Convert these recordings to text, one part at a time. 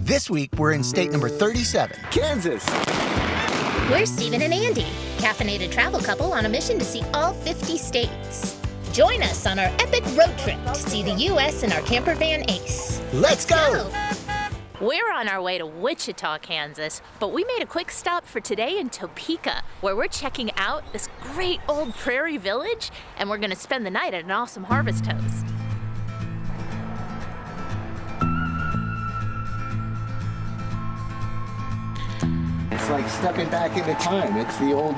This week, we're in state number 37, Kansas. We're Stephen and Andy, caffeinated travel couple on a mission to see all 50 states. Join us on our epic road trip to see the U.S. in our camper van Ace. Let's go! We're on our way to Wichita, Kansas, but we made a quick stop for today in Topeka, where we're checking out this great old prairie village, and we're gonna spend the night at an awesome harvest house. It's like stepping back into time. It's the old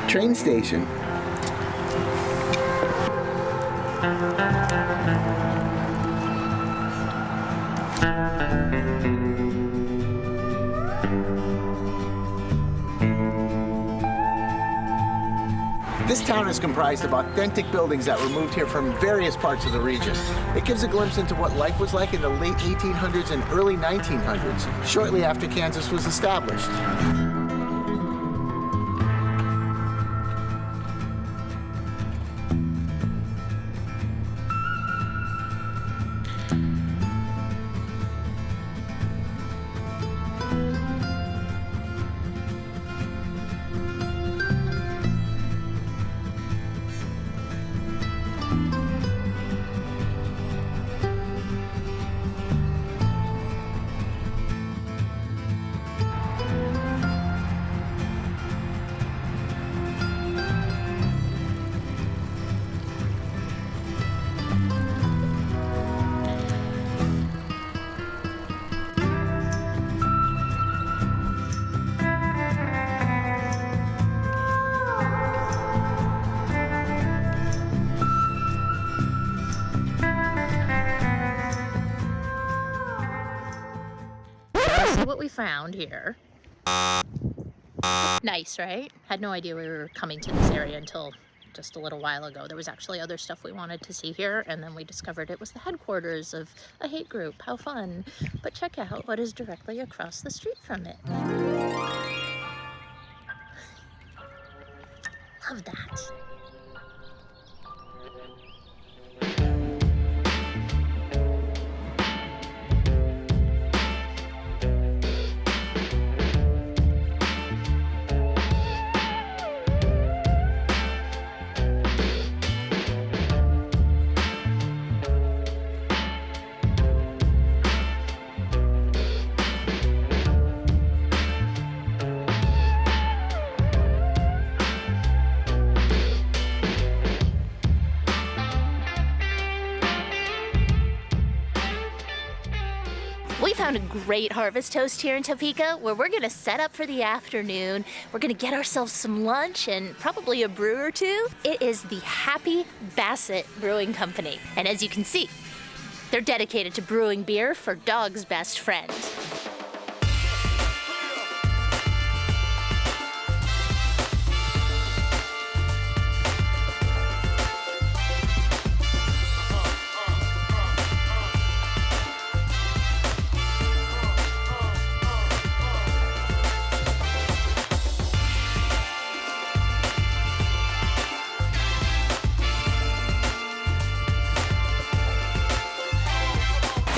train station. This town is comprised of authentic buildings that were moved here from various parts of the region. It gives a glimpse into what life was like in the late 1800s and early 1900s, shortly after Kansas was established. What we found here. Nice, right? Had no idea we were coming to this area until just a little while ago. There was actually other stuff we wanted to see here, and then we discovered it was the headquarters of a hate group. How fun. But check out what is directly across the street from it. Love that. We found a great harvest toast here in Topeka where we're gonna set up for the afternoon. We're gonna get ourselves some lunch and probably a brew or two. It is the Happy Basset Brewing Company. And as you can see, they're dedicated to brewing beer for dog's best friend.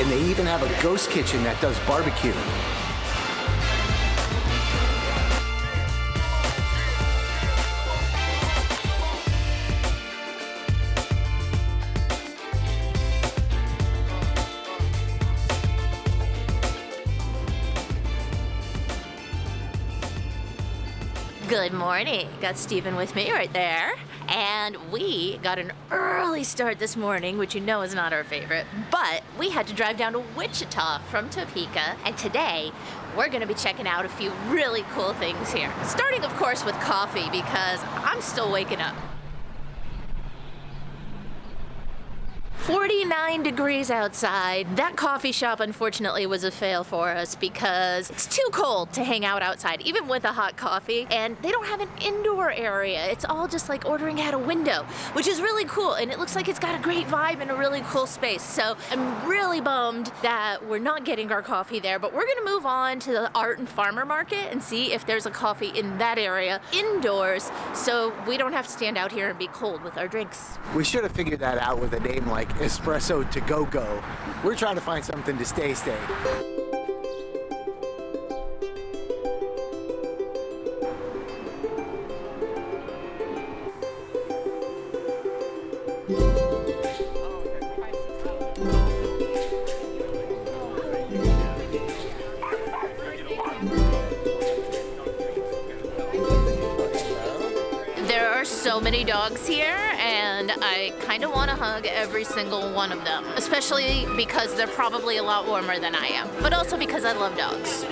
And they even have a ghost kitchen that does barbecue. Good morning. Got Stephen with me right there. And we got an early start this morning, which you know is not our favorite, but we had to drive down to Wichita from Topeka, and today we're gonna be checking out a few really cool things here. Starting, of course, with coffee, because I'm still waking up. 49 degrees outside. That coffee shop, unfortunately, was a fail for us because it's too cold to hang out outside, even with a hot coffee, and they don't have an indoor area. It's all just like ordering out a window, which is really cool, and it looks like it's got a great vibe and a really cool space. So I'm really bummed that we're not getting our coffee there, but we're gonna move on to the art and farmer market and see if there's a coffee in that area indoors, so we don't have to stand out here and be cold with our drinks. We should have figured that out with a name like Espresso to Go. We're trying to find something to stay. so many dogs here, and I kind of want to hug every single one of them, especially because they're probably a lot warmer than I am, but also because I love dogs.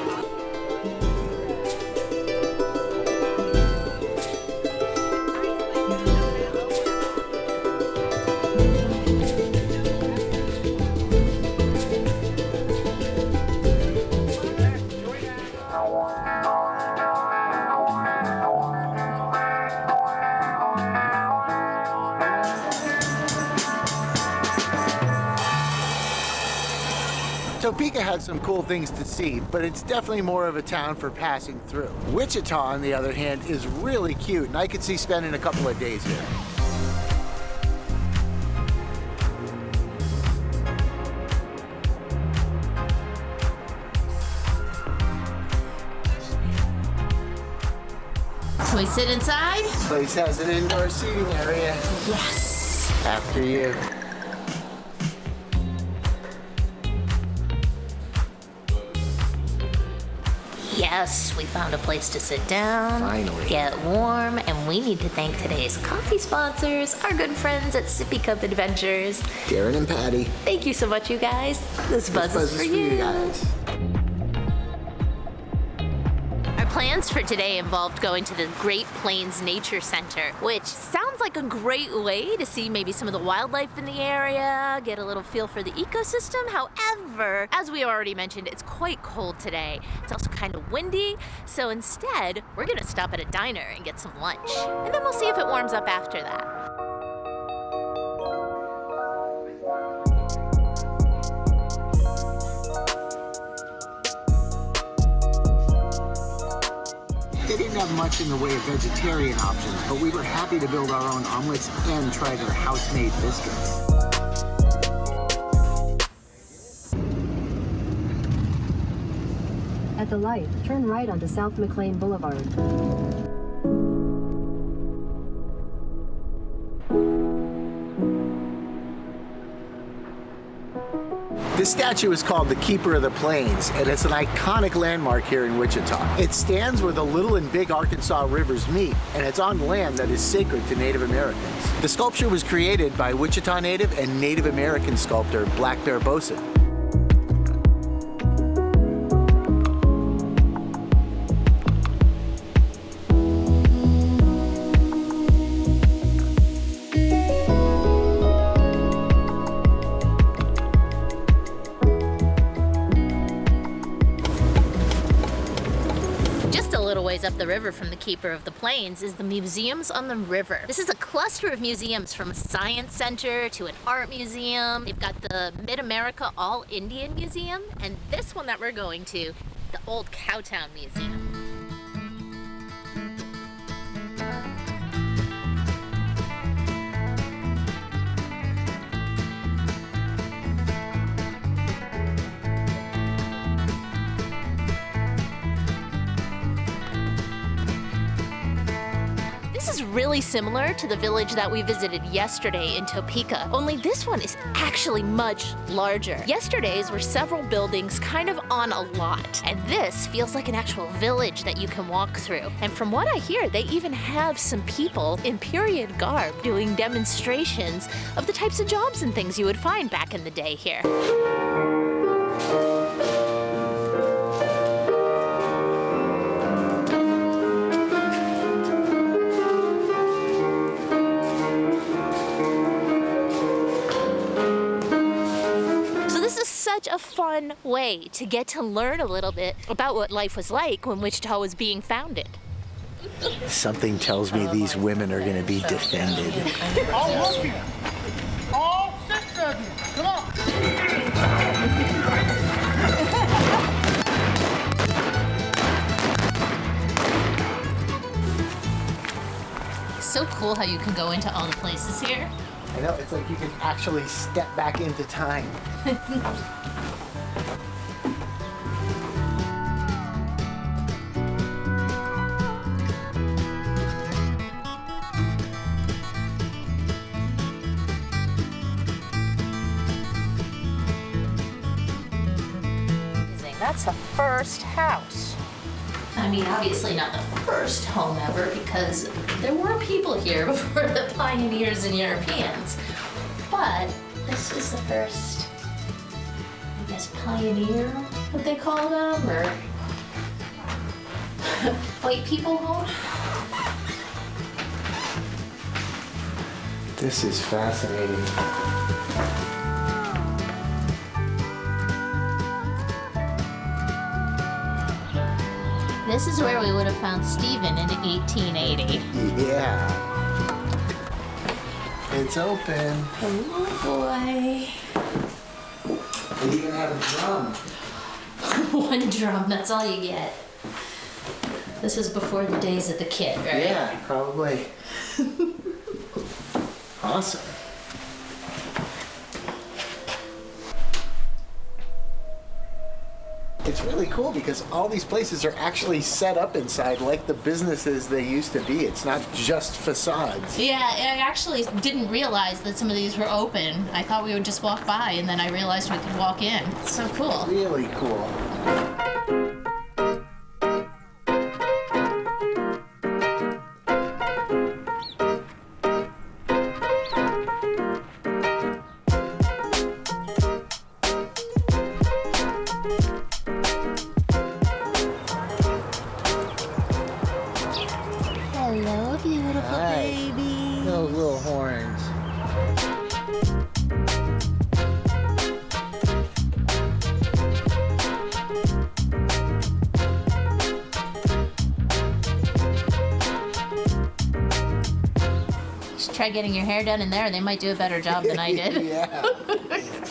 Topeka had some cool things to see, but it's definitely more of a town for passing through. Wichita, on the other hand, is really cute, and I could see spending a couple of days here. Can we sit inside? This place has an indoor seating area. Yes. After you. Yes, we found a place to sit down, Finally. get warm, and we need to thank today's coffee sponsors, our good friends at Sippy Cup Adventures. Darren and Patty. Thank you so much, you guys. This buzz is for you. Guys. Our plans for today involved going to the Great Plains Nature Center, which sounds like a great way to see maybe some of the wildlife in the area, get a little feel for the ecosystem. However, as we already mentioned, it's quite cold today. It's also kind of windy, so instead, we're gonna stop at a diner and get some lunch. And then we'll see if it warms up after that. They didn't have much in the way of vegetarian options, but we were happy to build our own omelets and try their house-made biscuits. At the light, turn right onto South McLean Boulevard. This statue is called the Keeper of the Plains, and it's an iconic landmark here in Wichita. It stands where the Little and Big Arkansas rivers meet, and it's on land that is sacred to Native Americans. The sculpture was created by Wichita native and Native American sculptor Black Bear Basset. Up the river from the Keeper of the Plains is the Museums on the River. This is a cluster of museums, from a science center to an art museum. They've got the Mid-America All-Indian Museum, and this one that we're going to, the Old Cowtown Museum. This is really similar to the village that we visited yesterday in Topeka, only this one is actually much larger. Yesterday's were several buildings kind of on a lot, and this feels like an actual village that you can walk through. And from what I hear, they even have some people in period garb doing demonstrations of the types of jobs and things you would find back in the day here. Such a fun way to get to learn a little bit about what life was like when Wichita was being founded. Something tells me these women are going to be defended. All of you. All 6 of you. Come on. It's so cool how you can go into all the places here. I know, it's like you can actually step back into time. That's the first house. I mean, obviously not the first home ever, because there were people here before the pioneers and Europeans. But this is the first, I guess, pioneer, what they call them, or white people home. This is fascinating. This is where we would have found Stephen in 1880. Yeah. It's open. Oh boy. They even have a drum. One drum, that's all you get. This is before the days of the kid, right? Yeah, probably. Awesome. It's really cool because all these places are actually set up inside like the businesses they used to be. It's not just facades. Yeah, I actually didn't realize that some of these were open. I thought we would just walk by, and then I realized we could walk in. It's so cool. Really cool. Hello, beautiful Hi. baby. Those little horns. Just try getting your hair done in there. They might do a better job than I did. Yeah.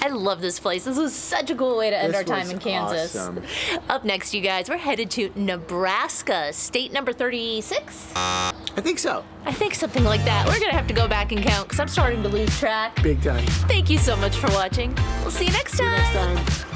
I love this place. This was such a cool way to end This our time was in Kansas. awesome. Up next, you guys, we're headed to Nebraska, state number 36. I think so. I think something like that. We're gonna have to go back and count because I'm starting to lose track. Big time. Thank you so much for watching. We'll see you next See you time. next time.